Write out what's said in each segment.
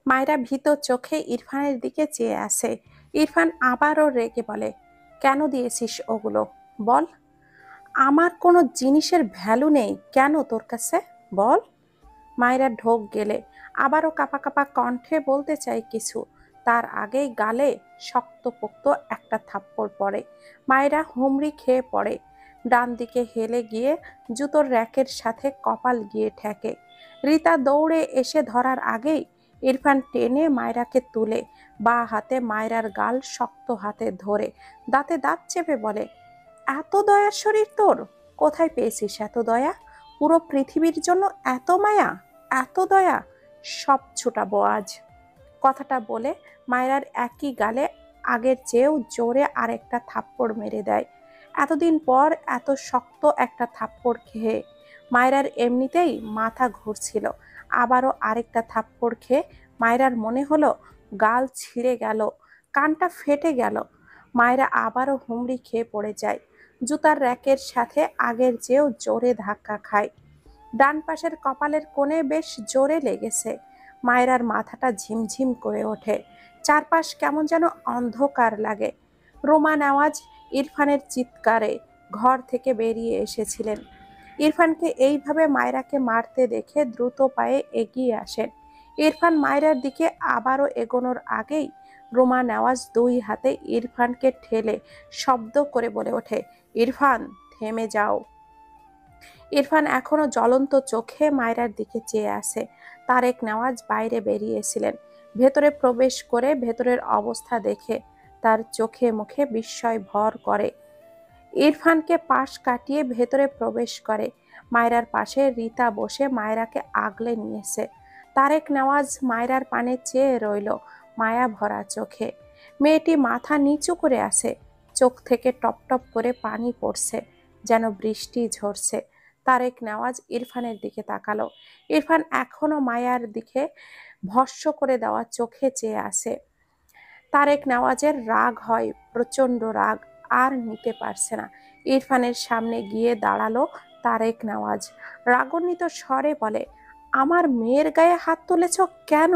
মায়েরা ভীত চোখে ইরফানের দিকে চেয়ে আসে। ইরফান আবারও রেগে বলে, কেন দিয়েছিস ওগুলো? বল। আমার কোনো জিনিসের ভ্যালু নেই কেন তোর কাছে? বল। মায়েরা ঢোক গেলে আবারও কাঁপা কাঁপা কণ্ঠে বলতে চাই কিছু, তার আগেই গালে শক্তপোক্ত একটা থাপ্পড় পড়ে। মায়েরা হুমড়ি খেয়ে পড়ে, ডান দিকে হেলে গিয়ে জুতোর র্যাকের সাথে কপাল গিয়ে ঠেকে। রিতা দৌড়ে এসে ধরার আগেই ইরফান টেনে মায়রাকে তুলে বাঁ হাতে মায়রার গাল শক্ত হাতে ধরে দাঁতে দাঁত চেপে বলে, এত দয়ার শরীর তোর? কোথায় পেয়েছিস এত দয়া? পুরো পৃথিবীর জন্য এত মায়া, এত দয়া? সব ছুটাবো আজ। কথাটা বলে মায়রার একই গালে আগের চেয়েও জোরে আরেকটা থাপ্পড় মেরে দেয়। এতদিন পর এত শক্ত একটা থাপ্পড় খেয়ে মায়রার এমনিতেই মাথা ঘুরছিল, আবারও আরেকটা থাপ্পড় খেয়ে মায়রার মনে হলো গাল ছিঁড়ে গেল, কানটা ফেটে গেল। মায়রা আবারও হুমড়ি খেয়ে পড়ে যায়, জুতার র্যাকের সাথে আগের চেয়েও জোরে ধাক্কা খায়। ডান পাশের কপালের কোণে বেশ জোরে লেগেছে। মায়রার মাথাটা ঝিমঝিম করে ওঠে, চারপাশ কেমন যেন অন্ধকার লাগে। রোমা নেওয়াজ ইরফানের চিৎকারে ঘর থেকে বেরিয়ে এসেছিলেন। ইরফানকে এইভাবে মায়রাকে মারতে দেখে দ্রুত পায়ে এগিয়ে আসেন। ইরফান মায়রার দিকে আবারও এগোনোর আগেই রোমা নেওয়াজ দুই হাতে ইরফানকে ঠেলে শব্দ করে বলে ওঠে, ইরফান থেমে যাও। ইরফান এখনো জ্বলন্ত চোখে মায়রার দিকে চেয়ে আছে। তারেক নেওয়াজ বাইরে বেরিয়েছিলেন। ভেতরে প্রবেশ করে ভেতরের অবস্থা দেখে তার চোখে মুখে বিস্ময় ভর করে। ইরফানকে পাশ কাটিয়ে ভেতরে প্রবেশ করে। মায়রার পাশে রিতা বসে মায়রাকে আগলে নিয়েছে। তারেক নেওয়াজ মায়রার পানে চেয়ে রইল মায়া ভরা চোখে। মেয়েটি মাথা নিচু করে আছে, চোখ থেকে টপ টপ করে পানি পড়ছে, যেন বৃষ্টি ঝরছে। তারেক নেওয়াজ ইরফানের দিকে তাকালো। ইরফান এখনো মায়ার দিকে ভস্ম করে দেওয়া চোখে চেয়ে আছে। তারেক নেওয়াজের রাগ হয়, প্রচন্ড রাগ, আর নিতে পারছে না। ইরফানের সামনে গিয়ে দাঁড়ালো তারেক নেওয়াজ, রাগান্বিত স্বরে বলে, আমার মেয়ের গায়ে হাত তুলেছ কেন?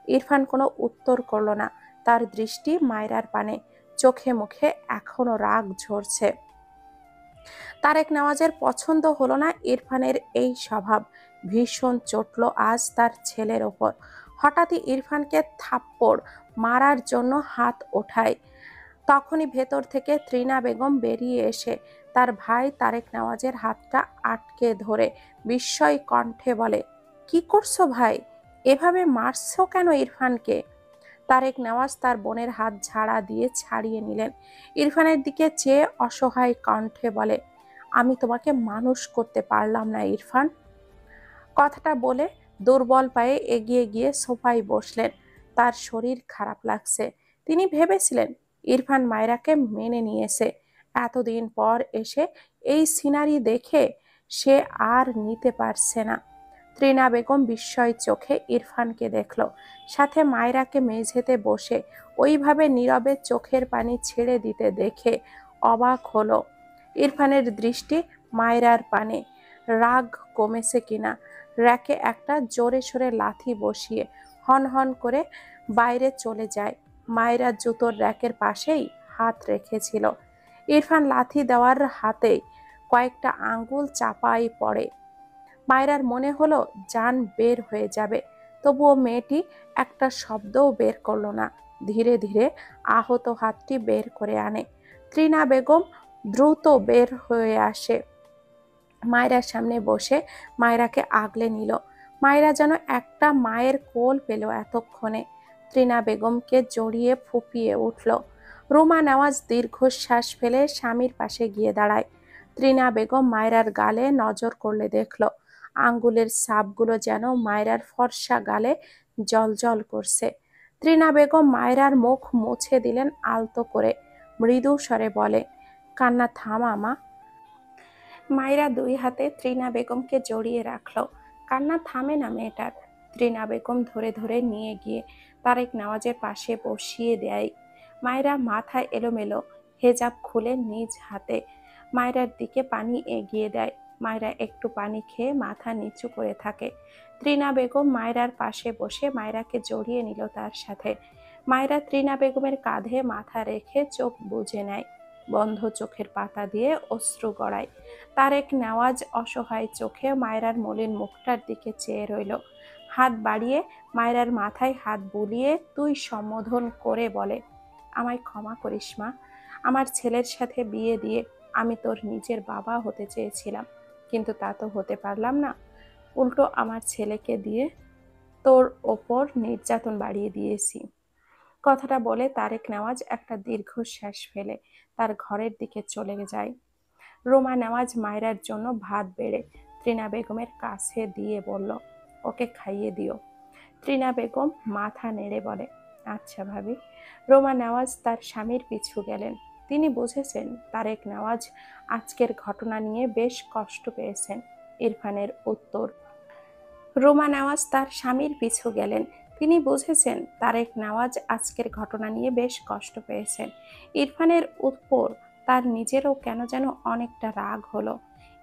ইরফান কোনো উত্তর করলো না, তার দৃষ্টি মায়রার পানে, চোখে মুখে এখনো রাগ ঝরছে। তারেক নেওয়াজের পছন্দ হলো না ইরফানের এই স্বভাব, ভীষণ চটলো আজ তার ছেলের ওপর। হঠাৎই ইরফানকে থাপ্পড় মারার জন্য হাত ওঠায়। তখনই ভেতর থেকে ত্রিনা বেগম বেরিয়ে এসে তার ভাই তারেক নেওয়াজের হাতটা আটকে ধরে বিস্ময় কণ্ঠে বলে, কি করছো ভাই? এভাবে মারছো কেন ইরফানকে? তারেক নেওয়াজ তার বোনের হাত ঝাড়া দিয়ে ছাড়িয়ে নিলেন। ইরফানের দিকে চেয়ে অসহায় কণ্ঠে বলে, আমি তোমাকে মানুষ করতে পারলাম না ইরফান। কথাটা বলে দুর্বল পায়ে এগিয়ে গিয়ে সোফায় বসলেন। তার শরীর খারাপ লাগছে। তিনি ভেবেছিলেন ইরফান মায়রাকে মেনে নিয়েছে, এতদিন পর এসে এই সিনারি দেখে সে আর নিতে পারছে না। ত্রিনা বেগম বিস্ময় চোখে ইরফানকে দেখল, সাথে মায়রাকে মেঝেতে বসে ওইভাবে নীরবে চোখের পানি ছেড়ে দিতে দেখে অবাক হলো। ইরফানের দৃষ্টি মায়রার পানে, রাগ কমেছে কিনা। র্যাকে একটা জোরে সোরে লাথি বসিয়ে হন হন করে বাইরে চলে যায়। মায়রা জুতোর র্যাকের পাশেই হাত রেখেছিল। ইরফান লাথি দেওয়ার হাতে কয়েকটা আঙ্গুল চাপাই পড়ে। মায়রার মনে হলো জান বের হয়ে যাবে, তবুও মেয়েটি একটা শব্দও বের করলো না। ধীরে ধীরে আহত হাতটি বের করে আনে। ত্রিনা বেগম দ্রুত বের হয়ে আসে, মায়রার সামনে বসে মায়রাকে আগলে নিল। মায়রা যেন একটা মায়ের কোল পেল এতক্ষণে। ত্রিনা বেগমকে জড়িয়ে ফুঁপিয়ে উঠল। রুমা নেওয়াজ দীর্ঘশ্বাস ফেলে স্বামীর পাশে গিয়ে দাঁড়ায়। ত্রিনা বেগম মায়রার গালে নজর করলে দেখল আঙ্গুলের ছাপগুলো যেন মায়রার ফর্সা গালে জলজল করছে। ত্রিনা বেগম মায়রার মুখ মুছে দিলেন আলতো করে, মৃদু স্বরে বলে, কান্না থামা মা। মায়রা দুই হাতে ত্রিনা বেগমকে জড়িয়ে রাখল। কান্না থামে না মেয়েটার। ত্রিনা বেগম ধরে ধরে নিয়ে গিয়ে তারেক নেওয়াজের পাশে বসিয়ে দেয়। মায়রা মাথা এলোমেলো, হেজাব খুলে নিজ হাতে মায়রার দিকে পানি এগিয়ে দেয়। মায়রা একটু পানি খেয়ে মাথা নিচু করে থাকে। ত্রিনা বেগম মায়রার পাশে বসে মায়রাকে জড়িয়ে নিল তার সাথে। মায়রা ত্রিনা বেগমের কাঁধে মাথা রেখে চোখ বুজে নেয়, বন্ধ চোখের পাতা দিয়ে অশ্রু গড়ায়। তারেক নেওয়াজ অসহায় চোখে মায়রার মলিন মুখটার দিকে চেয়ে রইল। হাত বাড়িয়ে মায়রার মাথায় হাত বুলিয়ে তুই সম্বোধন করে বলে, আমায় ক্ষমা করিস মা, আমার ছেলের সাথে বিয়ে দিয়ে আমি তোর নিজের বাবা হতে চেয়েছিলাম, কিন্তু তা তো হতে পারলাম না। উল্টো আমার ছেলেকে দিয়ে তোর ওপর নির্যাতন বাড়িয়ে দিয়েছি। কথাটা বলে তারেক নেওয়াজ একটা দীর্ঘশ্বাস ফেলে তার ঘরের দিকে চলে যায়। রোমা নেওয়াজ মায়রার জন্য ভাত বেড়ে ত্রিনা বেগমের কাছে দিয়ে বলল, ওকে খাইয়ে দিও। ত্রিনা বেগম মাথা নেড়ে বলে, আচ্ছা ভাবি। রোমা নেওয়াজ তার স্বামীর পিছু গেলেন। তিনি বুঝেছেন তারেক নেওয়াজ আজকের ঘটনা নিয়ে বেশ কষ্ট পেয়েছেন। ইরফানের উত্তর। রোমা নেওয়াজ তার স্বামীর পিছু গেলেন। তিনি বুঝেছেন তারেক নেওয়াজ আজকের ঘটনা নিয়ে বেশ কষ্ট পেয়েছেন। ইরফানের উপর তার নিজেরও কেন যেন অনেকটা রাগ হলো।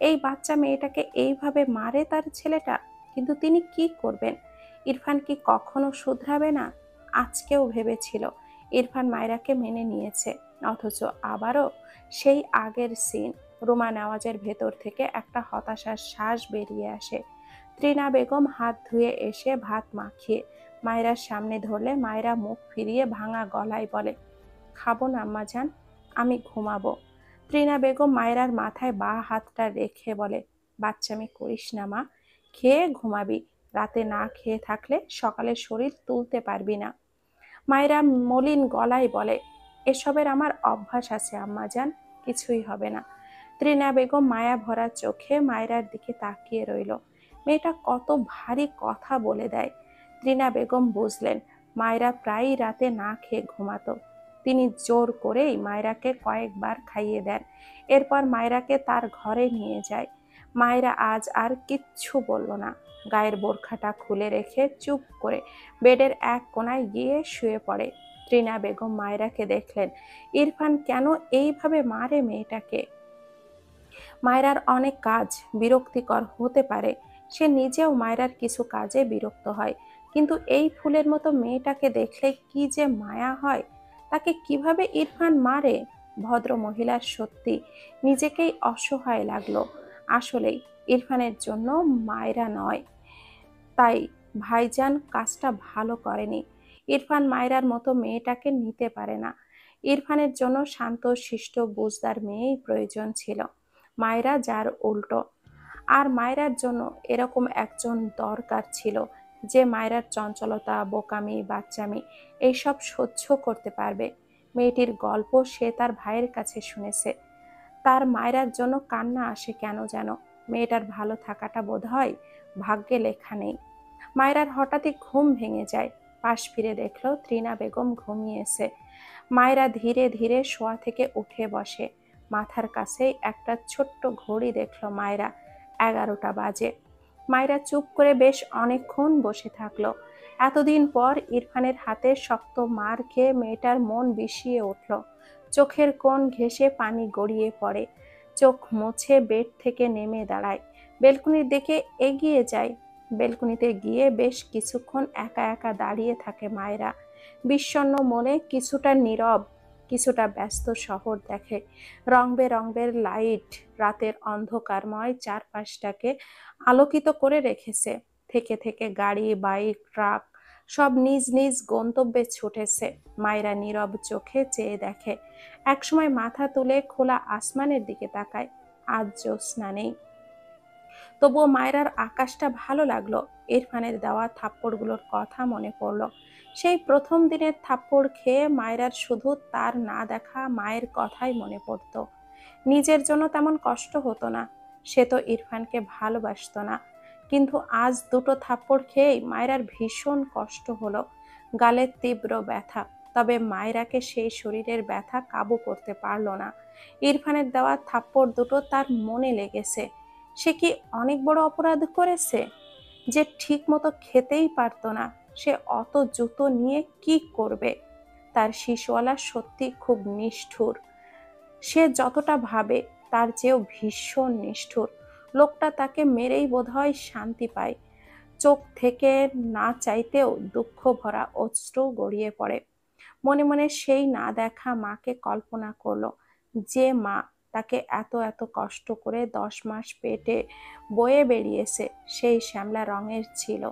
এই বাচ্চা মেয়েটাকে এইভাবে মারে তার ছেলেটা, কিন্তু তিনি কি করবেন? ইরফান কি কখনো শুধরাবে না? আজকেও ভেবেছিল ইরফান মায়রাকে মেনে নিয়েছে, অথচ আবারও সেই আগের সিন। রোমা নেওয়াজের ভেতর থেকে একটা হতাশার শ্বাস বেরিয়ে আসে। ত্রিনা বেগম হাত ধুয়ে এসে ভাত মাখিয়ে মায়রার সামনে ধরলে মায়রা মুখ ফিরিয়ে ভাঙা গলায় বলে, খাবো না আম্মাজান, আমি ঘুমাবো। ত্রিনা বেগম মায়রার মাথায় বা হাতটা রেখে বলে, বাচ্চামি করিস না মা, খেয়ে ঘুমাবি, রাতে না খেয়ে থাকলে সকালে শরীর তুলতে পারবি না। মায়রা মলিন গলায় বলে, এসবের আমার অভ্যাস আছে আম্মাজান, কিছুই হবে না। ত্রিনা বেগম মায়া ভরা চোখে মায়রার দিকে তাকিয়ে রইল। মেয়েটা কত ভারী কথা বলে দেয়। ত্রিনা বেগম বুঝলেন মায়রা প্রায়ই রাতে না খেয়ে ঘুমাতো। তিনি জোর করেই মায়রাকে কয়েকবার খাইয়ে দেন। এরপর মায়রাকে তার ঘরে নিয়ে যায়। মায়রা আজ আর কিচ্ছু বলল না। গায়ের বোরখাটা খুলে রেখে চুপ করে বেডের এক কোনায় গিয়ে শুয়ে পড়ে। ত্রিনা বেগম মায়রাকে দেখলেন, ইরফান কেন এইভাবে মারে মেয়েটাকে। মায়রার অনেক কাজ বিরক্তিকর হতে পারে, সে নিজেও মায়রার কিছু কাজে বিরক্ত হয়, কিন্তু এই ফুলের মতো মেয়েটাকে দেখলে কি যে মায়া হয়। তাকে কিভাবে ইরফান মারে? ভদ্র মহিলার সত্যি নিজেকেই অসহায় লাগলো। আসলেই ইরফানের জন্য মায়রা নয়, তাই ভাইজান কাজটা ভালো করেনি। ইরফান মায়রার মতো মেয়েটাকে নিতে পারে না। ইরফানের জন্য শান্ত শিষ্ট বুঝদার মেয়েই প্রয়োজন ছিল, মায়রা যার উল্টো। আর মায়রার জন্য এরকম একজন দরকার ছিল যে মায়রার চঞ্চলতা, বোকামি, বাচ্চামি এইসব সহ্য করতে পারবে। মেয়েটির গল্প সে তার ভাইয়ের কাছে শুনেছে। তার মায়রার জন্য কান্না আসে কেন যেন। মেয়েটার ভালো থাকাটা বোধহয় ভাগ্যে লেখা নেই। মায়রার হঠাৎই ঘুম ভেঙে যায়। পাশ ফিরে দেখলো ত্রিনা বেগম ঘুমিয়েছে। মায়রা ধীরে ধীরে শোয়া থেকে উঠে বসে। মাথার কাছেই একটা ছোট্ট ঘড়ি দেখলো মায়রা, 11টা বাজে। মায়রা চুপ করে বেশ অনেকক্ষণ বসে থাকলো। এতদিন পর ইরফানের হাতে শক্ত মার খেয়ে মেয়েটার মন বিষিয়ে উঠল। চোখের কোণ ঘেঁষে পানি গড়িয়ে পড়ে। চোখ মুছে বেড থেকে নেমে দাঁড়ায়, বেলকনির দিকে এগিয়ে যায়। বেলকনিতে গিয়ে বেশ কিছুক্ষণ একা একা দাঁড়িয়ে থাকে মায়রা। বিষণ্ণ মনে, কিছুটা নীরব, কিছুটা ব্যস্ত শহর দেখে। রং বেরঙের লাইট রাতের অন্ধকারময় চারপাশটাকে আলোকিত করে রেখেছে। থেকে থেকে গাড়ি, বাইক, ট্রাক সব নিজ নিজ গন্তব্যে ছুটেছে। মায়রা নীরব চোখে চেয়ে দেখে। একসময় মাথা তুলে খোলা আসমানের দিকে তাকায়। আজ জ্যোৎস্না নেই, তবুও মায়রার আকাশটা ভালো লাগলো। ইরফানের দেওয়া থাপ্পড়গুলোর কথা মনে পড়ল। সেই প্রথম দিনের থাপ্পড় খেয়ে মায়রার শুধু তার না দেখা মায়ের কথাই মনে পড়ত। নিজের জন্য তেমন কষ্ট হতো না, সে তো ইরফানকে ভালোবাসতো না। কিন্তু আজ দুটো থাপ্পড় খেয়েই মায়রার ভীষণ কষ্ট হলো। গালের তীব্র ব্যথা, তবে মায়রাকে সেই শরীরের ব্যথা কাবু করতে পারল না। ইরফানের দেওয়া থাপ্পড় দুটো তার মনে লেগেছে। সে কি অনেক বড় অপরাধ করেছে যে ঠিক মতো খেতেই পারতো না? সে অত জুতো নিয়ে কি করবে? তার শিশুওয়ালা সত্যি খুব নিষ্ঠুর। সে যতটা ভাবে তার চেয়েও ভীষণ নিষ্ঠুর। লোকটা তাকে মেরেই বোধহয় শান্তি পায়। চোখ থেকে না চাইতেও দুঃখ ভরা অশ্রু গড়িয়ে পড়ে। মনে মনে সেই না দেখা মাকে কল্পনা করলো, যে মা তাকে এত এত কষ্ট করে 10 মাস পেটে বয়ে বেরিয়েছে, সেই শ্যামলা রঙের ছিল।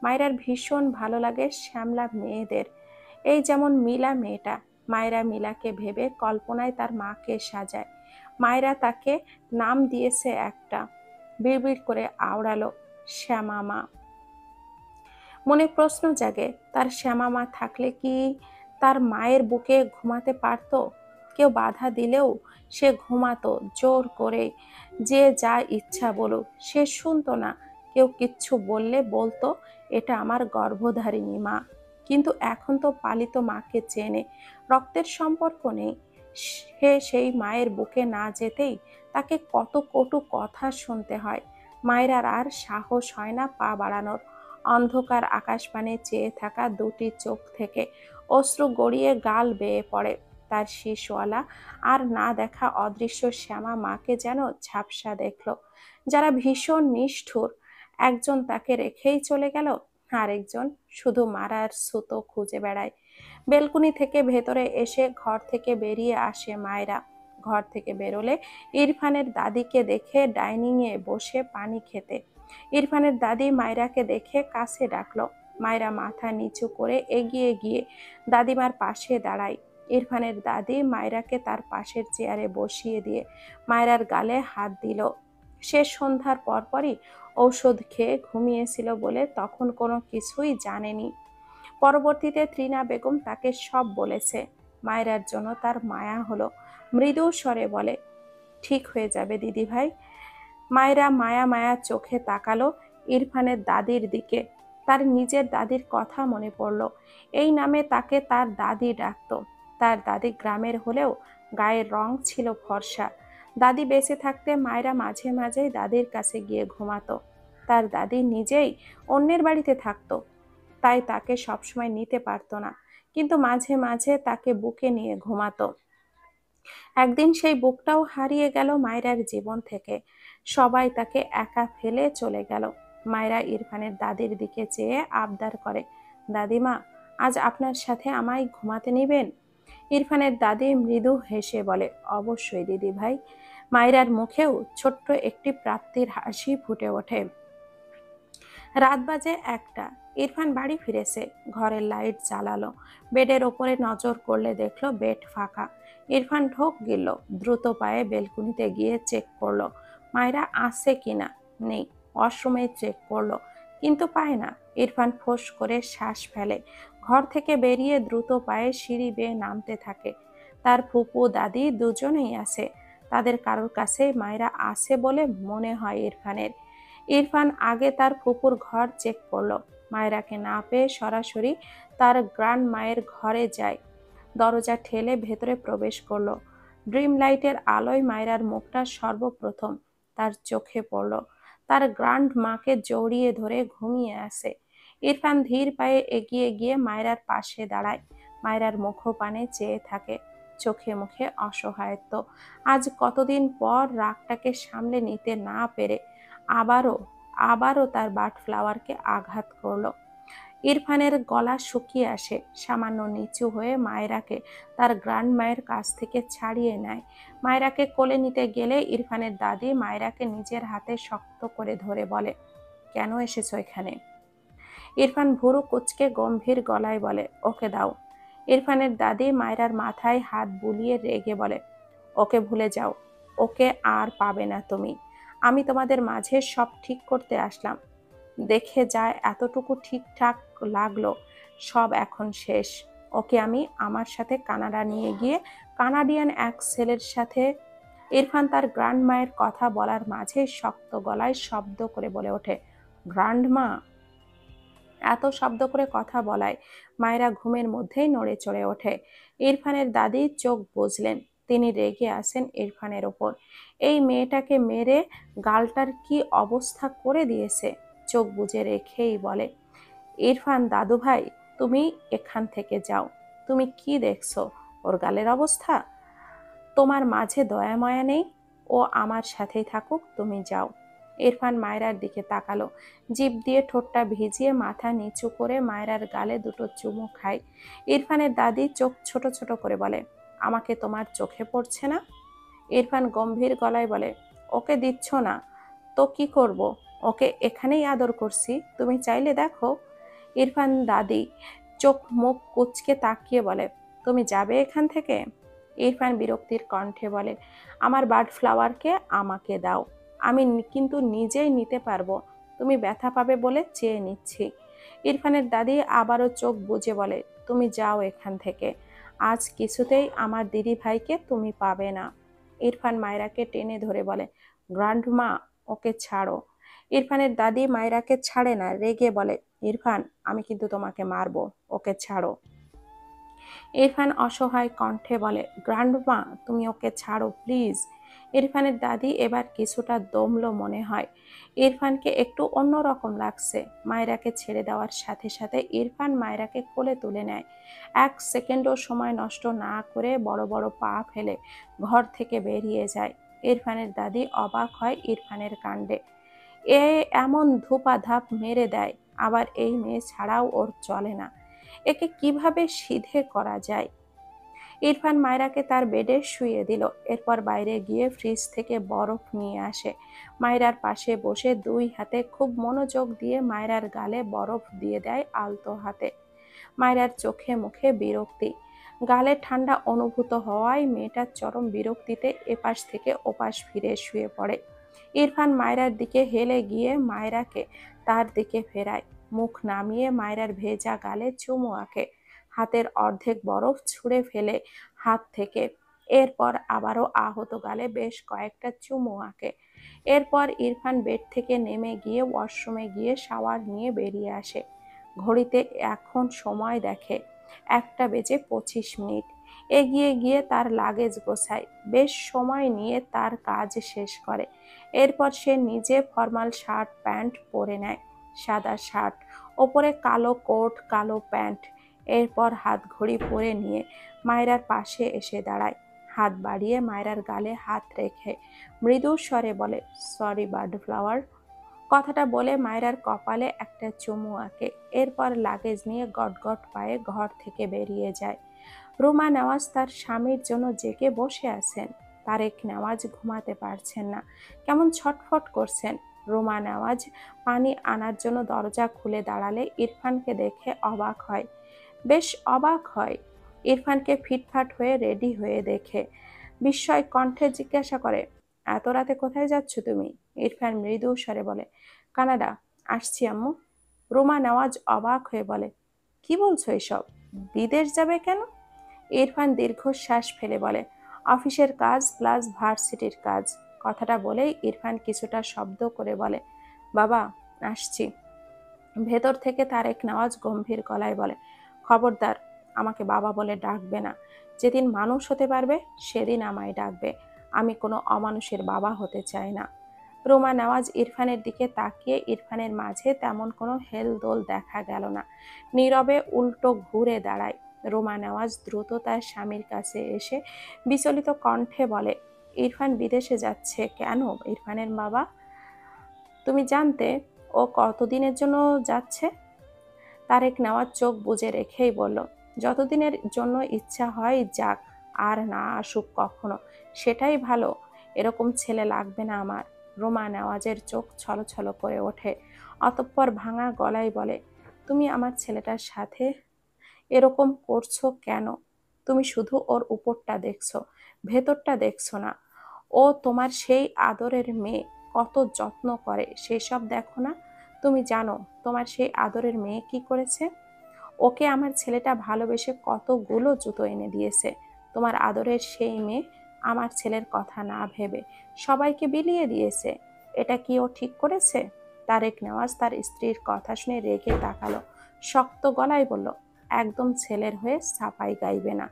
মায়েরার ভীষণ ভালো লাগে শ্যামলা মেয়েদের। এই যেমন মিলা মেয়েটা, মায়েরা মিলাকে ভেবে কল্পনায় তার মাকে সাজায়। মায়েরা তাকে নাম দিয়েছে একটা, বিড়বিড় করে আওড়ালো, শ্যামা মা। মনে প্রশ্ন জাগে, তার শ্যামা মা থাকলে কি তার মায়ের বুকে ঘুমাতে পারত? কেউ বাধা দিলেও সে ঘুমাতো জোর করে, যে যা ইচ্ছা বলুক সে শুনতো না। কেউ কিচ্ছু বললে বলতো, এটা আমার গর্ভধারিণী মা। কিন্তু এখন তো পালিত মাকে চেনে, রক্তের সম্পর্ক নেই। সে সেই মায়ের বুকে না যেতেই তাকে কত কটু কথা শুনতে হয়। মায়ের আর সাহস হয় না পা বাড়ানোর। অন্ধকার আকাশপানে চেয়ে থাকা দুটি চোখ থেকে অশ্রু গড়িয়ে গাল বেয়ে পড়ে। তার শিশওয়ালা আর না দেখা অদৃশ্য শ্যামা মাকে যেন ঝাপসা দেখল, যারা ভীষণ নিষ্ঠুর। একজন তাকে রেখেই চলে গেল, আরেকজন শুধু মারার সুতো খুঁজে বেড়ায়। বেলকুনি থেকে ভেতরে এসে ঘর থেকে বেরিয়ে আসে মায়েরা। ঘর থেকে বেরোলে ইরফানের দাদিকে দেখে ডাইনিং এ বসে পানি খেতে। ইরফানের দাদি মায়রাকে দেখে কাছে ডাকলো। মায়রা মাথা নিচু করে এগিয়ে গিয়ে দাদিমার পাশে দাঁড়ায়। ইরফানের দাদি মায়রাকে তার পাশের চেয়ারে বসিয়ে দিয়ে মায়রার গালে হাত দিল। সে সন্ধ্যার পরপরই ঔষধ খেয়ে ঘুমিয়েছিল বলে তখন কোনো কিছুই জানেনি। পরবর্তীতে ত্রিনা বেগম তাকে সব বলেছে। মায়রার জন্য তার মায়া হলো। মৃদু স্বরে বলে, ঠিক হয়ে যাবে দিদি ভাই। মায়েরা মায়া মায়া চোখে তাকালো ইরফানের দাদির দিকে। তার নিজের দাদির কথা মনে পড়ল। এই নামে তাকে তার দাদি ডাকতো। তার দাদি গ্রামের হলেও গায়ের রং ছিল ফর্সা। দাদি বেঁচে থাকতে মায়েরা মাঝে মাঝেই দাদির কাছে গিয়ে ঘুমাতো। তার দাদি নিজেই অন্যের বাড়িতে থাকতো, তাই তাকে সবসময় নিতে পারতো না, কিন্তু মাঝে মাঝে তাকে বুকে নিয়ে ঘুমাতো। একদিন সেই বুকটাও হারিয়ে গেল মায়রার জীবন থেকে। সবাই তাকে একা ফেলে চলে গেল। মায়রা ইরফানের দাদির দিকে চেয়ে আবদার করে, দাদিমা, আজ আপনার সাথে আমায় ঘুমাতে নিবেন? ইরফানের দাদি মৃদু হেসে বলে, অবশ্যই দিদি ভাই। মায়রার মুখেও ছোট্ট একটি প্রাপ্তির হাসি ফুটে ওঠে। রাত বাজে 1টা। ইরফান বাড়ি ফিরেছে। ঘরের লাইট জ্বালালো। বেডের ওপরে নজর করলে দেখলো বেড ফাঁকা। ইরফান ঢোক গেল। দ্রুত পায়ে বেলকুনিতে গিয়ে চেক করলো মায়েরা আছে কিনা। নেই। ওয়াশরুমে চেক করলো, কিন্তু পায় না। ইরফান ফোঁস করে শ্বাস ফেলে। ঘর থেকে বেরিয়ে দ্রুত পায়ে সিঁড়ি বেয়ে নামতে থাকে। তার ফুপু দাদি দুজনেই আছে। তাদের কারোর কাছে মায়েরা আছে বলে মনে হয় ইরফানের। ইরফান আগে তার ফুপুর ঘর চেক করলো। মায়রাকে না পেয়ে সরাসরি তার গ্র্যান্ড মায়ের ঘরে যায়। দরজা ঠেলে ভেতরে প্রবেশ করলো। ড্রিম লাইটের আলোয় মায়রার মুখটা সর্বপ্রথম তার চোখে পড়ল। তার গ্র্যান্ড মাকে জড়িয়ে ধরে ঘুমিয়ে আছে। ইরফান ধীর পায়ে এগিয়ে গিয়ে মায়রার পাশে দাঁড়ায়। মায়রার মুখপানে চেয়ে থাকে, চোখে মুখে অসহায়ত্ব। আজ কতদিন পর রাগটাকে সামলে নিতে না পেরে আবারও আবারও তার বার্ড ফ্লাওয়ারকে আঘাত করলো। ইরফানের গলা শুকিয়ে আসে। সামান্য নিচু হয়ে মায়রাকে তার গ্র্যান্ড মায়ের কাছ থেকে ছাড়িয়ে নেয়। মায়রাকে কোলে নিতে গেলে ইরফানের দাদি মায়রাকে নিজের হাতে শক্ত করে ধরে বলে, কেন এসেছো এখানে? ইরফান ভুরু কুঁচকে গম্ভীর গলায় বলে, ওকে দাও। ইরফানের দাদি মায়রার মাথায় হাত বুলিয়ে রেগে বলে, ওকে ভুলে যাও, ওকে আর পাবে না তুমি। আমি তোমাদের মাঝে সব ঠিক করতে আসলাম। দেখে যায় এতটুকু ঠিকঠাক লাগলো, সব এখন শেষ। ওকে আমি আমার সাথে কানাডা নিয়ে গিয়ে কানাডিয়ান এক ছেলের সাথে। ইরফান তার গ্র্যান্ড মায়ের কথা বলার মাঝে শক্ত গলায় শব্দ করে বলে ওঠে, গ্র্যান্ড মা। এত শব্দ করে কথা বলায় মায়েরা ঘুমের মধ্যেই নড়ে চড়ে ওঠে। ইরফানের দাদি চোখ বুজলেন। তিনি রেগে আছেন ইরফানের ওপর। এই মেয়েটাকে মেরে গালটার কি অবস্থা করে দিয়েছে। চোখ বুজে রেখেই বলে, ইরফান দাদু ভাই, তুমি এখান থেকে যাও। তুমি কি দেখছো ওর গালের অবস্থা? তোমার মাঝে দয়া মায়া নেই? ও আমার সাথেই থাকুক, তুমি যাও। ইরফান মায়রার দিকে তাকালো, জিভ দিয়ে ঠোঁটটা ভিজিয়ে মাথা নিচু করে মায়রার গালে দুটো চুমু খায়। ইরফানের দাদি চোখ ছোট ছোট করে বলে, আমাকে তোমার চোখে পড়ছে না? ইরফান গম্ভীর গলায় বলে, ওকে দিচ্ছ না তো কি করব? ওকে এখানেই আদর করছি, তুমি চাইলে দেখো। ইরফান দাদি চোখ মুখ কুঁচকে তাকিয়ে বলে, তুমি যাবে এখান থেকে? ইরফান বিরক্তির কণ্ঠে বলে, আমার বার্ড ফ্লাওয়ারকে আমাকে দাও, আমি কিন্তু নিজেই নিতে পারবো, তুমি ব্যথা পাবে বলে চেয়ে নিচ্ছি। ইরফানের দাদি আবারও চোখ বুজে বলে, তুমি যাও এখান থেকে, আজ কিছুতেই আমার দিদি ভাইকে তুমি পাবে না। ইরফান মায়রাকে টেনে ধরে বলে, গ্র্যান্ডমা, ওকে ছাড়ো। ইরফানের দাদি মায়রাকে ছাড়ে না, রেগে বলে, ইরফান, আমি কিন্তু তোমাকে মারবো, ওকে ছাড়ো। ইরফান অসহায় কণ্ঠে বলে, গ্র্যান্ডমা, তুমি ওকে ছাড়ো প্লিজ। ইরফানের দাদি এবার কিছুটা দমলো মনে হয়। ইরফানকে একটু অন্যরকম লাগছে। মায়রাকে ছেড়ে দেওয়ার সাথে সাথে ইরফান মায়রাকে কোলে তুলে নেয়। 1 সেকেন্ডও সময় নষ্ট না করে বড় বড় পা ফেলে ঘর থেকে বেরিয়ে যায়। ইরফানের দাদি অবাক হয় ইরফানের কাণ্ডে। এ এমন ধূপাধাপ মেরে দেয়, আবার এই মেয়ে ছাড়াও ওর চলে না। একে কিভাবে সিধে করা যায়? ইরফান মায়রাকে তার বেডে শুইয়ে দিল, এরপর বাইরে গিয়ে ফ্রিজ থেকে বরফ নিয়ে আসে। মায়রার পাশে বসে দুই হাতে খুব মনোযোগ দিয়ে মায়রার গালে বরফ দিয়ে দেয় আলতো হাতে। মায়রার চোখে মুখে বিরক্তি, গালে ঠান্ডা অনুভূত হওয়ায় মেয়েটার চরম বিরক্তিতে এপাশ থেকে ওপাশ ফিরে শুয়ে পড়ে। ইরফান মায়রার দিকে হেলে গিয়ে মায়রাকে তার দিকে ফেরায়, মুখ নামিয়ে মায়রার ভেজা গালে চুমু আঁকে, হাতের অর্ধেক বরফ ছুঁড়ে ফেলে হাত থেকে। এরপর আবারও আহত গালে বেশ কয়েকটা চুমু আঁকে। এরপর ইরফান বেড থেকে নেমে গিয়ে ওয়াশরুমে গিয়ে শাওয়ার নিয়ে বেরিয়ে আসে। ঘড়িতে এখন সময় দেখে 1:25। এগিয়ে গিয়ে তার লাগেজ গোছায়, বেশ সময় নিয়ে তার কাজ শেষ করে। এরপর সে নিজে ফর্মাল শার্ট প্যান্ট পরে নেয়, সাদা শার্ট, ওপরে কালো কোট কালো প্যান্ট। এরপর হাত ঘড়ি পরে নিয়ে মায়রার পাশে এসে দাঁড়ায়, হাত বাড়িয়ে মায়রার গালে হাত রেখে মৃদু স্বরে বলে, সরি বার্ড ফ্লাওয়ার। কথাটা বলে মায়রার কপালে একটা চুমু আঁকে। এরপর লাগেজ নিয়ে গটগট পায়ে ঘর থেকে বেরিয়ে যায়। রুমা নেওয়াজ তার স্বামীর জন্য জেগে বসে আছেন। তারেক নেওয়াজ ঘুমাতে পারছেন না, কেমন ছটফট করছেন। রুমা নেওয়াজ পানি আনার জন্য দরজা খুলে দাঁড়ালে ইরফানকে দেখে অবাক হয়, বেশ অবাক হয়। ইরফানকে ফিটফাট হয়ে রেডি হয়ে দেখে বিস্ময় কণ্ঠে জিজ্ঞাসা করে, এত রাতে কোথায় যাচ্ছ তুমি? ইরফান মৃদু স্বরে বলে, কানাডা আসছি আম্মু। রুমা নেওয়াজ অবাক হয়ে বলে, কি বলছো এসব? বিদেশ যাবে কেন? ইরফান দীর্ঘশ্বাস ফেলে বলে, অফিসের কাজ প্লাস ভার্সিটির কাজ। কথাটা বলেই ইরফান কিছুটা শব্দ করে বলে, বাবা আসছি। ভেতর থেকে তারেক নেওয়াজ গম্ভীর গলায় বলে, খবরদার আমাকে বাবা বলে ডাকবে না, যেদিন মানুষ হতে পারবে সেদিন আমায় ডাকবে, আমি কোনো অমানুষের বাবা হতে চাই না। রোমা নেওয়াজ ইরফানের দিকে তাকিয়ে ইরফানের মাঝে তেমন কোনো হেলদোল দেখা গেল না, নীরবে উল্টো ঘুরে দাঁড়ায়। রোমা নেওয়াজ দ্রুত তার স্বামীর কাছে এসে বিচলিত কণ্ঠে বলে, ইরফান বিদেশে যাচ্ছে কেন ইরফানের বাবা? তুমি জানতে ও কতদিনের জন্য যাচ্ছে? তারেক নেওয়াজ চোখ বুজে রেখেই বলল, যতদিনের জন্য ইচ্ছা হয় যাক, আর না আসুক কখনো, সেটাই ভালো। এরকম ছেলে লাগবে না আমার। রোমা নেওয়াজের চোখ ছলছল করে ওঠে, অতঃপর ভাঙা গলায় বলে, তুমি আমার ছেলেটার সাথে এরকম করছো কেন? তুমি শুধু ওর উপরটা দেখছো, ভেতরটা দেখছো না। ও তোমার সেই আদরের মেয়ে, কত যত্ন করে সেসব দেখো না? তুমি জানো তোমার সেই আদরের মেয়ে কি করেছে? ওকে আমার ছেলেটা ভালোবেসে কতগুলো জুতো এনে দিয়েছে। তোমার আদরের সেই মেয়ে আমার ছেলের কথা না ভেবে সবাইকে বিলিয়ে দিয়েছে। এটা কি ও ঠিক করেছে? তারেক নেওয়াজ তার স্ত্রীর কথা শুনে রেগে তাকালো, শক্ত গলায় বলল, একদম ছেলের হয়ে সাফাই গাইবে না।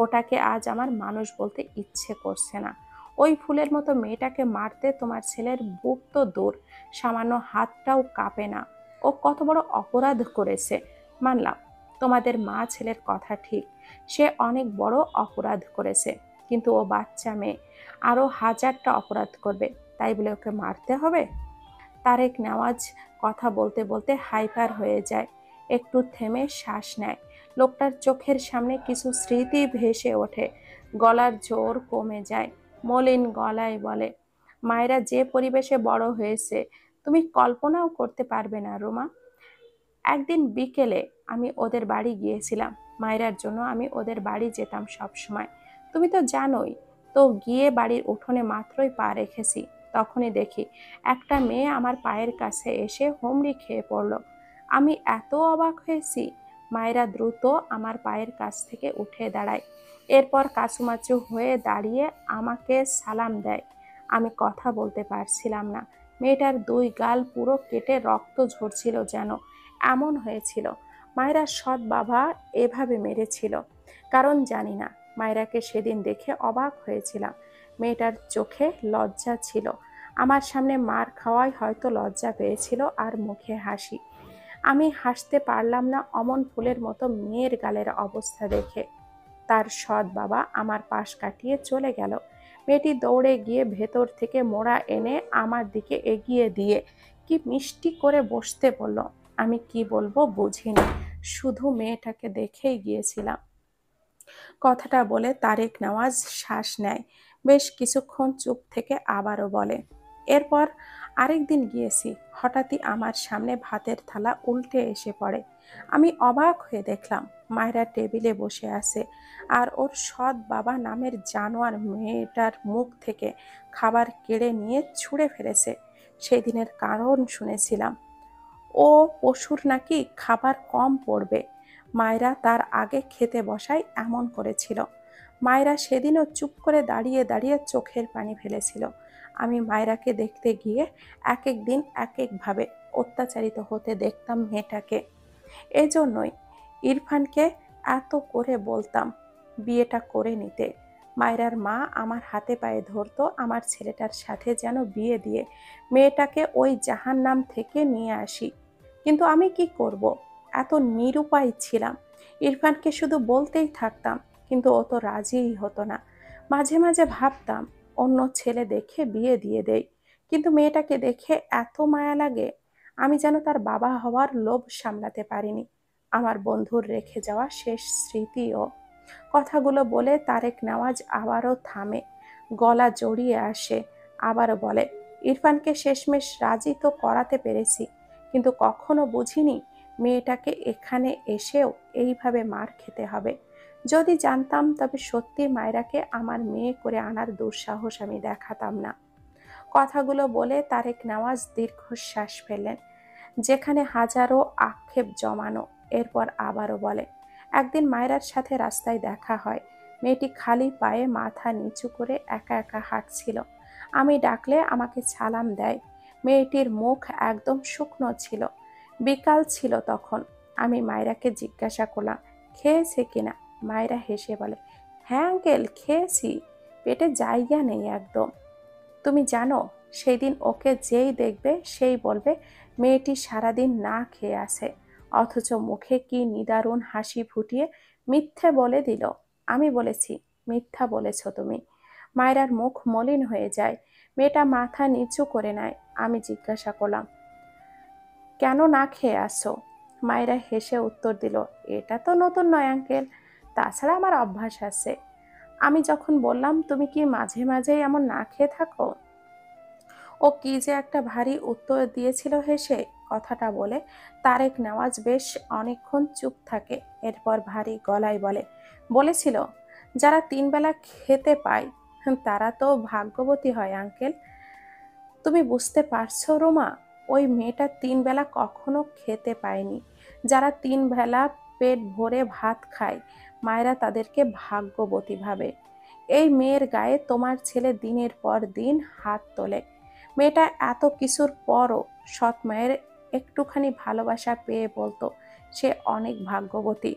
ওটাকে আজ আমার মানুষ বলতে ইচ্ছে করছে না। ওই ফুলের মতো মেয়েটাকে মারতে তোমার ছেলের বুক তো দূর, সামান্য হাতটাও কাঁপে না। ও কত বড় অপরাধ করেছে। মানলাম তোমাদের মা ছেলের কথা ঠিক, সে অনেক বড় অপরাধ করেছে, কিন্তু ও বাচ্চা মেয়ে, আরো হাজারটা অপরাধ করবে, তাই বলে ওকে মারতে হবে? তারেক নেওয়াজ কথা বলতে বলতে হাইপার হয়ে যায়, একটু থেমে শ্বাস নেয়। লোকটার চোখের সামনে কিছু স্মৃতি ভেসে ওঠে, গলার জোর কমে যায়, মলিন গলায় বলে, মায়েরা যে পরিবেশে বড় হয়েছে তুমি কল্পনাও করতে পারবে না রুমা। একদিন বিকেলে আমি ওদের বাড়ি গিয়েছিলাম, মায়েরার জন্য আমি ওদের বাড়ি যেতাম সব সময়, তুমি তো জানোই। তো গিয়ে বাড়ির উঠোনে মাত্রই পা রেখেছি, তখনই দেখি একটা মেয়ে আমার পায়ের কাছে এসে হুমড়ি খেয়ে পড়ল। আমি এত অবাক হয়েছি, মায়েরা দ্রুত আমার পায়ের কাছ থেকে উঠে দাঁড়ায়, এরপর কাচুমাচু হয়ে দাঁড়িয়ে আমাকে সালাম দেয়। আমি কথা বলতে পারছিলাম না, মেয়েটার দুই গাল পুরো কেটে রক্ত ঝরছিল, যেন এমন হয়েছিল মায়েরার সৎ বাবা এভাবে মেরেছিল। কারণ জানি না, মায়েরাকে সেদিন দেখে অবাক হয়েছিলাম। মেয়েটার চোখে লজ্জা ছিল, আমার সামনে মার খাওয়ায় হয়তো লজ্জা পেয়েছিল, আর মুখে হাসি। আমি হাসতে পারলাম না অমন ফুলের মতো মেয়ের গালের অবস্থা দেখে। তার সৎ বাবা আমার পাশ কাটিয়ে চলে গেল। মেয়েটি দৌড়ে গিয়ে ভেতর থেকে মোড়া এনে আমার দিকে এগিয়ে দিয়ে কি মিষ্টি করে বসতে বলল। আমি কি বলবো বুঝিনি, শুধু মেয়েটাকে দেখেই গিয়েছিলাম। কথাটা বলে তারেক নেওয়াজ শ্বাস নেয়, বেশ কিছুক্ষণ চুপ থেকে আবারও বলে, এরপর আরেকদিন গিয়েছি, হঠাৎই আমার সামনে ভাতের থালা উল্টে এসে পড়ে। আমি অবাক হয়ে দেখলাম মায়েরা টেবিলে বসে আছে, আর ওর সৎ বাবা নামের জানোয়ার মেয়েটার মুখ থেকে খাবার কেড়ে নিয়ে ছুঁড়ে ফেলেছে। সেদিনের কারণ শুনেছিলাম, ও পশুর নাকি খাবার কম পড়বে, মায়েরা তার আগে খেতে বসায় এমন করেছিল। মায়েরা সেদিনও চুপ করে দাঁড়িয়ে দাঁড়িয়ে চোখের পানি ফেলেছিল। আমি মায়েরাকে দেখতে গিয়ে এক এক দিন এক একভাবে অত্যাচারিত হতে দেখতাম মেয়েটাকে। এজন্যই ইরফানকে এত করে বলতাম বিয়েটা করে নিতে। মায়েরার মা আমার হাতে পায়ে ধরতো আমার ছেলেটার সাথে যেন বিয়ে দিয়ে মেয়েটাকে ওই জাহান্নাম থেকে নিয়ে আসি। কিন্তু আমি কি করব, এত নিরুপায় ছিলাম। ইরফানকে শুধু বলতেই থাকতাম, কিন্তু ও তো রাজিই হতো না। মাঝে মাঝে ভাবতাম অন্য ছেলে দেখে বিয়ে দিয়ে দেই, কিন্তু মেয়েটাকে দেখে এত মায়া লাগে, আমি যেন তার বাবা হওয়ার লোভ সামলাতে পারিনি। আমার বন্ধুর রেখে যাওয়া শেষ স্মৃতিও। কথাগুলো বলে তারেক নেওয়াজ আবারও থামে, গলা জড়িয়ে আসে, আবারও বলে, ইরফানকে শেষমেশ রাজি তো করাতে পেরেছি, কিন্তু কখনো বুঝিনি মেয়েটাকে এখানে এসেও এইভাবে মার খেতে হবে। যদি জানতাম তবে সত্যি মায়েরাকে আমার মেয়ে করে আনার দুঃসাহস আমি দেখাতাম না। কথাগুলো বলে তারেক নেওয়াজ দীর্ঘশ্বাস ফেললেন, যেখানে হাজারো আক্ষেপ জমানো। এরপর আবারও বলে, একদিন মায়েরার সাথে রাস্তায় দেখা হয়, মেয়েটি খালি পায়ে মাথা নিচু করে একা একা হাঁটছিল। আমি ডাকলে আমাকে সালাম দেয়। মেয়েটির মুখ একদম শুকনো ছিল। বিকাল ছিল তখন। আমি মায়েরাকে জিজ্ঞাসা করলাম, খেয়েছে কিনা? মায়েরা হেসে বলে, হ্যাঁ আঙ্কেল, খেয়েছি, পেটে জায়গা নেই একদম। তুমি জানো, সেই দিন ওকে যেই দেখবে সেই বলবে মেয়েটি সারাদিন না খেয়ে আছে, অথচ মুখে কি নিদারুণ হাসি ফুটিয়ে মিথ্যে বলে দিল। আমি বলেছি, মিথ্যা বলেছ তুমি। মায়েরার মুখ মলিন হয়ে যায়, মেয়েটা মাথা নিচু করে নেয়। আমি জিজ্ঞাসা করলাম, কেন না খেয়ে আসো? মায়েরা হেসে উত্তর দিল, এটা তো নতুন নয় আঙ্কেল, তাছাড়া আমার অভ্যাস আছে। আমি যখন বললাম, তুমি কি মাঝে মাঝেই এমন না খেয়ে থাকো? ও কি যে একটা ভারী উত্তর দিয়েছিল হেসে। কথাটা বলে তারেক নেওয়াজ বেশ অনেকক্ষণ চুপ থাকে, এরপর ভারী গলায় বলে, বলেছিল যারা তিন বেলা খেতে পায় তারা তো ভাগ্যবতী হয় আঙ্কেল। তুমি বুঝতে পারছো রোমা, ওই মেয়েটা তিন বেলা কখনো খেতে পায়নি। যারা তিন বেলা পেট ভরে ভাত খায়, মায়েরা তাদেরকে ভাগ্যবতী ভাবে। এই মেয়ের গায়ে তোমার ছেলে দিনের পর দিন হাত তোলে। মেয়েটা এত কিছুর পরও সৎ মায়ের একটুখানি ভালোবাসা পেয়ে বলতো সে অনেক ভাগ্যবতী।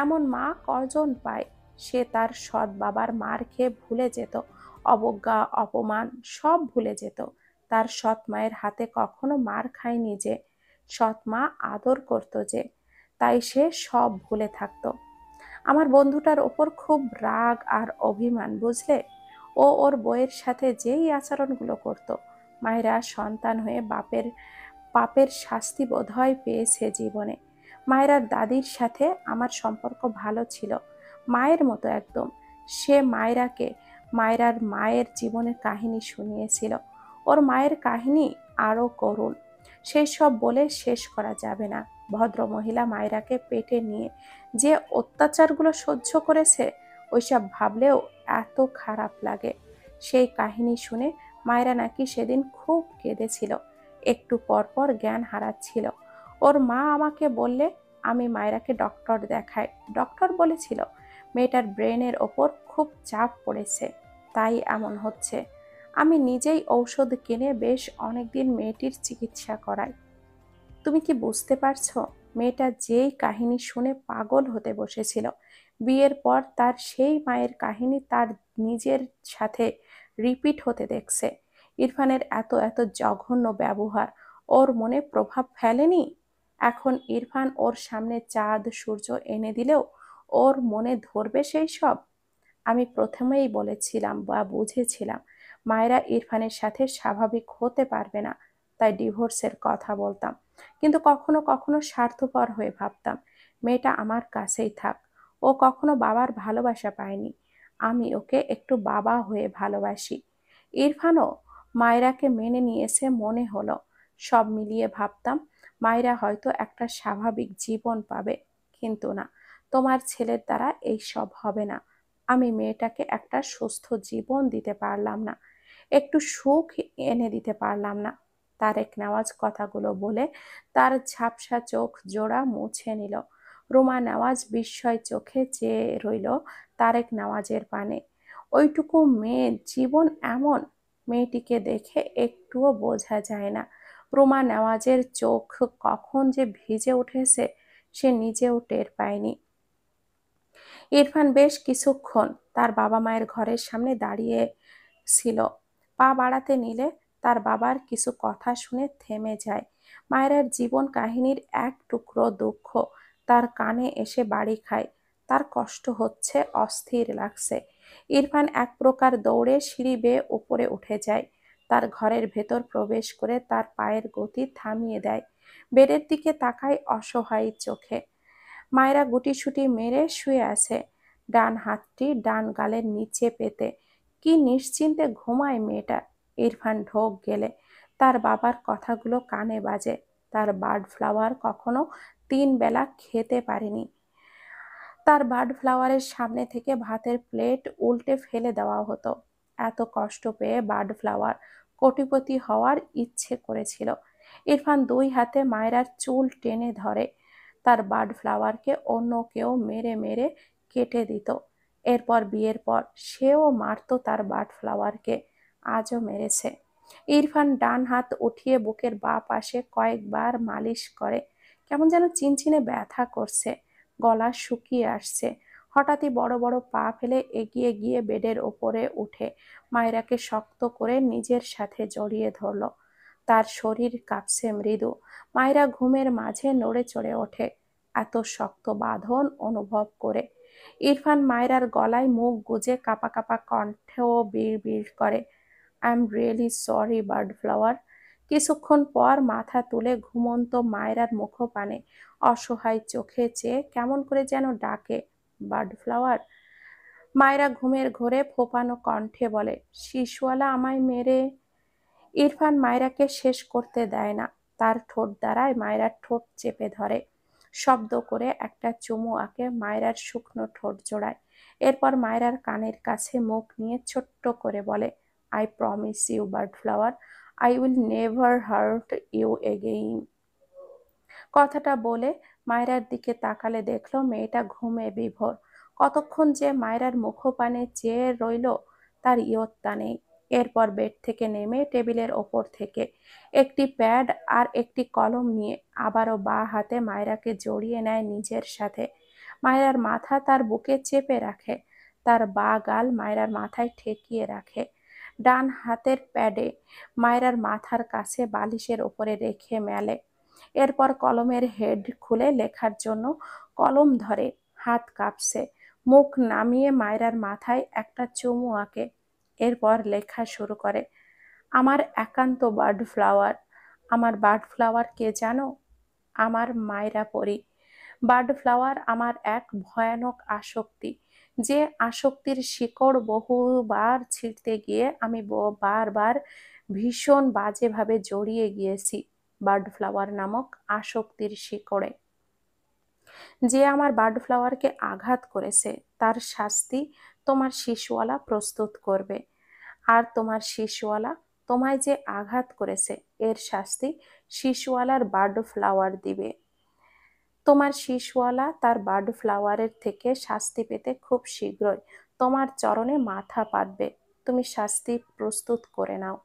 এমন মা কজন পায়? সে তার সৎ বাবার মার খেয়ে ভুলে যেত, অবজ্ঞা অপমান সব ভুলে যেত। তার সৎ মায়ের হাতে কখনো মার খায়নি যে, সৎ মা আদর করতো যে, তাই সে সব ভুলে থাকতো। আমার বন্ধুটার ওপর খুব রাগ আর অভিমান, বুঝলে? ও ওর বইয়ের সাথে যেই আচরণগুলো করত, মায়েরা সন্তান হয়ে পাপের শাস্তি বোধহয় পেয়েছে জীবনে। মায়েরার দাদির সাথে আমার সম্পর্ক ভালো ছিল, মায়ের মতো একদম। সে মায়েরার মায়ের জীবনের কাহিনী শুনিয়েছিল। ওর মায়ের কাহিনী আরো করুণ, সেই সব বলে শেষ করা যাবে না। ভদ্র মহিলা মায়েরাকে পেটে নিয়ে যে অত্যাচারগুলো সহ্য করেছে, ওইসব ভাবলেও এত খারাপ লাগে। সেই কাহিনী শুনে মায়েরা নাকি সেদিন খুব কেঁদেছিল, একটু পর পর জ্ঞান হারাচ্ছিল। ওর মা আমাকে বললে আমি মায়েরাকে ডক্টর দেখাই। ডক্টর বলেছিল মেয়েটার ব্রেনের ওপর খুব চাপ পড়েছে, তাই এমন হচ্ছে। আমি নিজেই ঔষধ কিনে বেশ অনেকদিন মেয়েটির চিকিৎসা করাই। তুমি কি বুঝতে পারছো? মেয়েটা যেই কাহিনী শুনে পাগল হতে বসেছিল, বিয়ের পর তার সেই মায়ের কাহিনী তার নিজের সাথে রিপিট হতে দেখছে। ইরফানের এত এত জঘন্য ব্যবহার ওর মনে প্রভাব ফেলেনি? এখন ইরফান ওর সামনে চাঁদ সূর্য এনে দিলেও ওর মনে ধরবে সেই সব? আমি প্রথমেই বলেছিলাম বা বুঝেছিলাম মায়েরা ইরফানের সাথে স্বাভাবিক হতে পারবে না, তাই ডিভোর্সের কথা বলতাম। কিন্তু কখনো কখনো স্বার্থপর হয়ে ভাবতাম মেয়েটা আমার কাছেই থাক। ও কখনো বাবার ভালোবাসা পায়নি, আমি ওকে একটু বাবা হয়ে ভালোবাসি। ইরফানও মায়রাকে মেনে নিয়েছে মনে হলো। সব মিলিয়ে ভাবতাম মায়রা হয়তো একটা স্বাভাবিক জীবন পাবে। কিন্তু না, তোমার ছেলের দ্বারা এই সব হবে না। আমি মেয়েটাকে একটা সুস্থ জীবন দিতে পারলাম না, একটু সুখ এনে দিতে পারলাম না। তারেক নেওয়াজ কথাগুলো বলে তার ঝাপসা চোখ জোড়া মুছে নিল। রুমা নেওয়াজ বিস্ময় চোখে চেয়ে রইল তারেক নেওয়াজের পানে। ওইটুকু মেয়ে জীবন এমন! মেয়েটিকে দেখে একটুও বোঝা যায় না রুমা নেওয়াজের চোখ কখন যে ভিজে উঠেছে সে নিজেও টের পায়নি। ইরফান বেশ কিছুক্ষণ তার বাবা মায়ের ঘরের সামনে দাঁড়িয়ে ছিল। পা বাড়াতে নিলে তার বাবার কিছু কথা শুনে থেমে যায়। মায়ের জীবন কাহিনীর এক টুকরো দুঃখ তার কানে এসে বাড়ি খায়। তার কষ্ট হচ্ছে, অস্থির লাগছে। ইরফান এক প্রকার দৌড়ে সিঁড়ি বেয়ে উপরে উঠে যায়। তার ঘরের ভেতর প্রবেশ করে তার পায়ের গতি থামিয়ে দেয়। বেডের দিকে তাকায় অসহায় চোখে। মায়েরা গুটিসুটি মেরে শুয়ে আছে, ডান হাতটি ডান গালের নিচে পেতে। কি নিশ্চিন্তে ঘুমায় মেয়েটা। ইরফান ঢোক গেলে তার বাবার কথাগুলো কানে বাজে। তার বার্ড ফ্লাওয়ার কখনো 3 বেলা খেতে পারেনি। তার বার্ড ফ্লাওয়ারের সামনে থেকে ভাতের প্লেট উল্টে ফেলে দেওয়া হতো। এত কষ্ট পেয়ে বার্ড ফ্লাওয়ার কোটিপতি হওয়ার ইচ্ছে করেছিল। ইরফান 2 হাতে মায়রার চুল টেনে ধরে। তার বার্ড ফ্লাওয়ারকে অন্য কেউ মেরে মেরে কেটে দিত। এরপর বিয়ের পর সেও মারত তার বার্ড ফ্লাওয়ারকে, আজও মেরেছে। ইরফান ডান হাত উঠিয়ে বুকের বাঁ পাশে কয়েকবার মালিশ করে। কেমন যেন চিনচিনে ব্যথা করছে, গলা শুকিয়ে আসছে। হঠাৎই বড় বড় পা ফেলে এগিয়ে গিয়ে বেডের ওপরে উঠে মায়রাকে শক্ত করে নিজের সাথে জড়িয়ে ধরল। তার শরীর কাঁপছে মৃদু। মায়রা ঘুমের মাঝে নড়ে চড়ে ওঠে এত শক্ত বাঁধন অনুভব করে। ইরফান মায়রার গলায় মুখ গুজে কাঁপা কাঁপা কণ্ঠেও বিড় বিড় করে, I am really sorry bird flower. কিছুক্ষণ পর মাথা তুলে ঘুমন্ত মায়রার মুখপানে অসহায় চোখে চেয়ে কেমন করে যেন ডাকে, বার্ড ফ্লাওয়ার। মায়রা ঘুমের ঘোরে ফোঁপানো কণ্ঠে বলে, শিশুয়ালা আমায় মেরে। ইরফান মায়রাকে শেষ করতে দেয় না, তার ঠোঁট দ্বারায় মায়রার ঠোঁট চেপে ধরে। শব্দ করে একটা চুমু আঁকে মায়রার শুকনো ঠোঁট জোড়ায়। এরপর মায়রার কানের কাছে মুখ নিয়ে ছোট্ট করে বলে, I promise you bird flower, I will never hurt you again. কথাটা বলে মায়রার দিকে তাকালে দেখলো মেয়েটা ঘুমে বিভোর। কতক্ষণ যে মায়রার মুখপানে চেয়ে রইল তার ইয়ত্তা নেই। এরপর বেড থেকে নেমে টেবিলের ওপর থেকে একটি প্যাড আর একটি কলম নিয়ে আবারও বাঁ হাতে মায়রাকে জড়িয়ে নেয় নিজের সাথে। মায়রার মাথা তার বুকে চেপে রাখে, তার বাঁ গাল মায়রার মাথায় ঠেকিয়ে রাখে। ডান হাতের প্যাডে মায়রার মাথার কাছে বালিশের ওপরে রেখে মেলে। এরপর কলমের হেড খুলে লেখার জন্য কলম ধরে, হাত কাঁপছে। মুখ নামিয়ে মায়রার মাথায় একটা চুমু আঁকে। এরপর লেখা শুরু করে, আমার একান্ত বার্ড ফ্লাওয়ার। আমার বার্ড ফ্লাওয়ার কে জানো? আমার মায়রা পরি। বার্ড ফ্লাওয়ার আমার এক ভয়ানক আসক্তি, যে আসক্তির শিকড় বহুবার ছিঁড়তে গিয়ে আমি বারবার ভীষণ বাজেভাবে জড়িয়ে গিয়েছি বার্ড ফ্লাওয়ার নামক আসক্তির শিকড়ে। যে আমার বার্ড ফ্লাওয়ারকে আঘাত করেছে তার শাস্তি তোমার শিশওয়ালা প্রস্তুত করবে। আর তোমার শিশওয়ালা তোমায় যে আঘাত করেছে এর শাস্তি শিশওয়ালার বার্ড ফ্লাওয়ার দিবে। তোমার শিশওয়ালা তার বার্ড ফ্লাওয়ারের থেকে শাস্তি পেতে খুব শীঘ্রই তোমার চরণে মাথা পাতবে। তুমি শাস্তি প্রস্তুত করে নাও।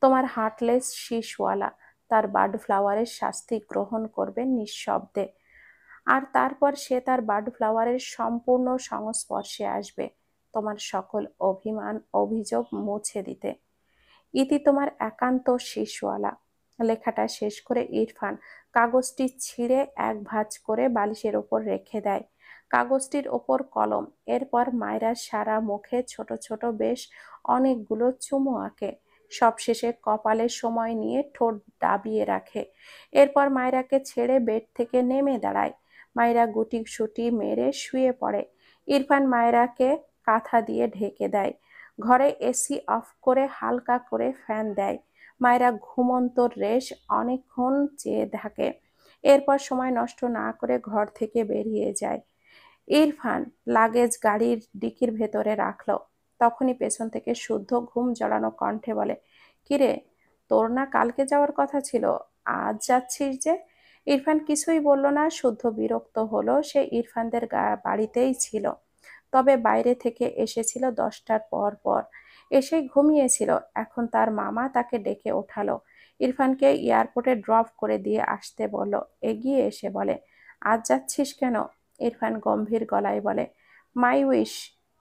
তোমার হার্টলেস শিশওয়ালা তার বার্ড ফ্লাওয়ারের শাস্তি গ্রহণ করবে নিঃশব্দে। আর তারপর সে তার বার্ড ফ্লাওয়ারের সম্পূর্ণ সংস্পর্শে আসবে তোমার সকল অভিমান অভিযোগ মুছে দিতে। ইতি তোমার একান্ত শিশওয়ালা। লেখাটা শেষ করে ইরফান কাগজটি ছিঁড়ে এক ভাঁজ করে বালিশের ওপর রেখে দেয়। কাগজটির ওপর কলম। এরপর মায়রার সারা মুখে ছোট ছোট বেশ অনেকগুলো চুমু আঁকে। সবশেষে কপালে সময় নিয়ে ঠোঁট দাবিয়ে রাখে। এরপর মায়রাকে ছেড়ে বেড থেকে নেমে দাঁড়ায়। মায়রা গুটি সুটি মেরে শুয়ে পড়ে। ইরফান মায়রাকে কাঁথা দিয়ে ঢেকে দেয়। ঘরে এসি অফ করে হালকা করে ফ্যান দেয়। মায়েরা ঘুমন্ত রেশ অনেকক্ষণ চেয়ে থাকে। এরপর সময় নষ্ট না করে ঘর থেকে বেরিয়ে যায়। ইরফান লাগেজ গাড়ির ডিকির ভেতরে রাখলো। তখনই পেছন থেকে শুদ্ধ ঘুম জড়ানো কণ্ঠে বলে, কিরে, তোর না কালকে যাওয়ার কথা ছিল, আজ যাচ্ছিস যে? ইরফান কিছুই বলল না। শুদ্ধ বিরক্ত হলো। সে ইরফানদের বাড়িতেই ছিল, তবে বাইরে থেকে এসেছিল 10টার পর পর। এসেই ঘুমিয়েছিল। এখন তার মামা তাকে ডেকে ওঠালো। ইরফানকে এয়ারপোর্টে ড্রপ করে দিয়ে আসতে বলল। এগিয়ে এসে বলে, আজ যাচ্ছিস কেন? ইরফান গম্ভীর গলায় বলে, মাই উইশ,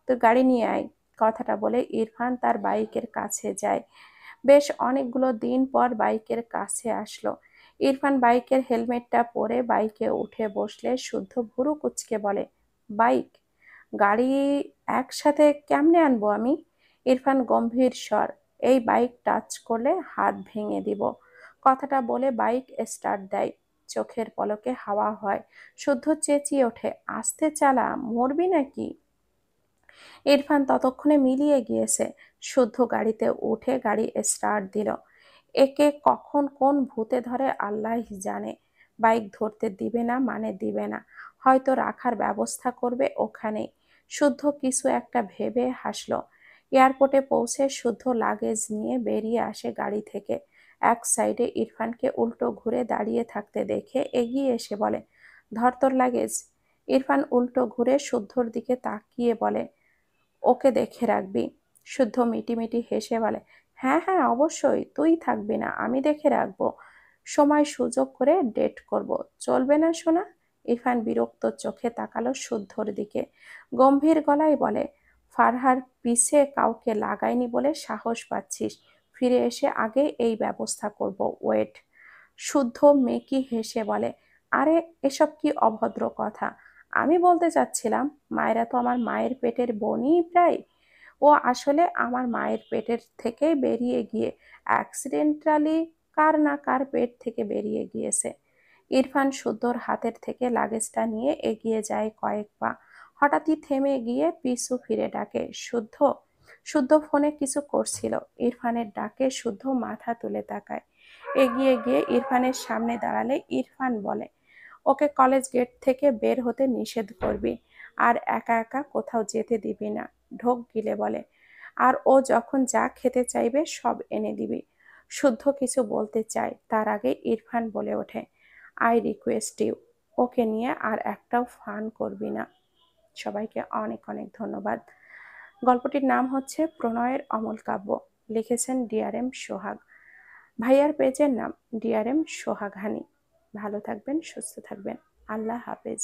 তুই গাড়ি নিয়ে আয়। কথাটা বলে ইরফান তার বাইকের কাছে যায়। বেশ অনেকগুলো দিন পর বাইকের কাছে আসলো। ইরফান বাইকের হেলমেটটা পরে বাইকে উঠে বসলে শুদ্ধ ভুরু কুঁচকে বলে, বাইক? গাড়ি একসাথে কেমনে আনবো আমি? ইরফান গম্ভীর স্বর, এই বাইক টাচ করলে হাত ভেঙে দিব। কথাটা বলে বাইক স্টার্ট দেয়। চোখের পলকে হাওয়া হয়। শুদ্ধ চেঁচিয়ে ওঠে, আস্তে চালা, মরবি নাকি? ইরফান ততক্ষণে মিলিয়ে গিয়েছে। শুদ্ধ গাড়িতে উঠে গাড়ি স্টার্ট দিল। একে কখন কোন ভূতে ধরে আল্লাহ জানে। বাইক ধরতে দিবে না মানে দিবে না, হয়তো রাখার ব্যবস্থা করবে ওখানেই। শুদ্ধ কিছু একটা ভেবে হাসলো। এয়ারপোর্টে পৌঁছে শুদ্ধ লাগেজ নিয়ে বেরিয়ে আসে গাড়ি থেকে। এক সাইডে ইরফানকে উল্টো ঘুরে দাঁড়িয়ে থাকতে দেখে এগিয়ে এসে বলে, ধর তোর লাগেজ। ইরফান উল্টো ঘুরে শুদ্ধর দিকে তাকিয়ে বলে, ওকে দেখে রাখবি? শুদ্ধ মিটিমিটি হেসে বলে, হ্যাঁ হ্যাঁ অবশ্যই, তুই থাকবি না, আমি দেখে রাখবো। সময় সুযোগ করে ডেট করব, চলবে না সোনা? ইরফান বিরক্ত চোখে তাকালো শুদ্ধর দিকে। গম্ভীর গলায় বলে, ফারহার পিছে কাউকে লাগাইনি বলে সাহস পাচ্ছিস? ফিরে এসে আগে এই ব্যবস্থা করব, ওয়েট। শুদ্ধ মেকি হেসে বলে, আরে এসব কি অভদ্র কথা? আমি বলতে চাচ্ছিলাম, মায়েরা তো আমার মায়ের পেটের বোনই প্রায়। ও আসলে আমার মায়ের পেটের থেকে বেরিয়ে গিয়ে অ্যাক্সিডেন্টালি কার না কার পেট থেকে বেরিয়ে গিয়েছে। ইরফান শুদ্ধর হাতের থেকে লাগেজটা নিয়ে এগিয়ে যায় কয়েক পা। হঠাৎই থেমে গিয়ে পিছু ফিরে ডাকে, শুদ্ধ। শুদ্ধ ফোনে কিছু করছিল। ইরফানের ডাকে শুদ্ধ মাথা তুলে তাকায়। এগিয়ে গিয়ে ইরফানের সামনে দাঁড়ালে ইরফান বলে, ওকে কলেজ গেট থেকে বের হতে নিষেধ করবি, আর একা একা কোথাও যেতে দিবি না। ঢোক গিলে বলে, আর ও যখন যা খেতে চাইবে সব এনে দিবি। শুদ্ধ কিছু বলতে চায়, তার আগে ইরফান বলে ওঠে, আই রিকোয়েস্ট ইউ, ওকে নিয়ে আর একটাও ফান করবি না। সবাইকে অনেক অনেক ধন্যবাদ। গল্পটির নাম হচ্ছে প্রণয়ের অমল কাব্য। লিখেছেন ডিআরএম সোহাগ। ভাইয়ার পেজের নাম ডিআরএম সোহাগ হানি। ভালো থাকবেন, সুস্থ থাকবেন। আল্লাহ হাফেজ।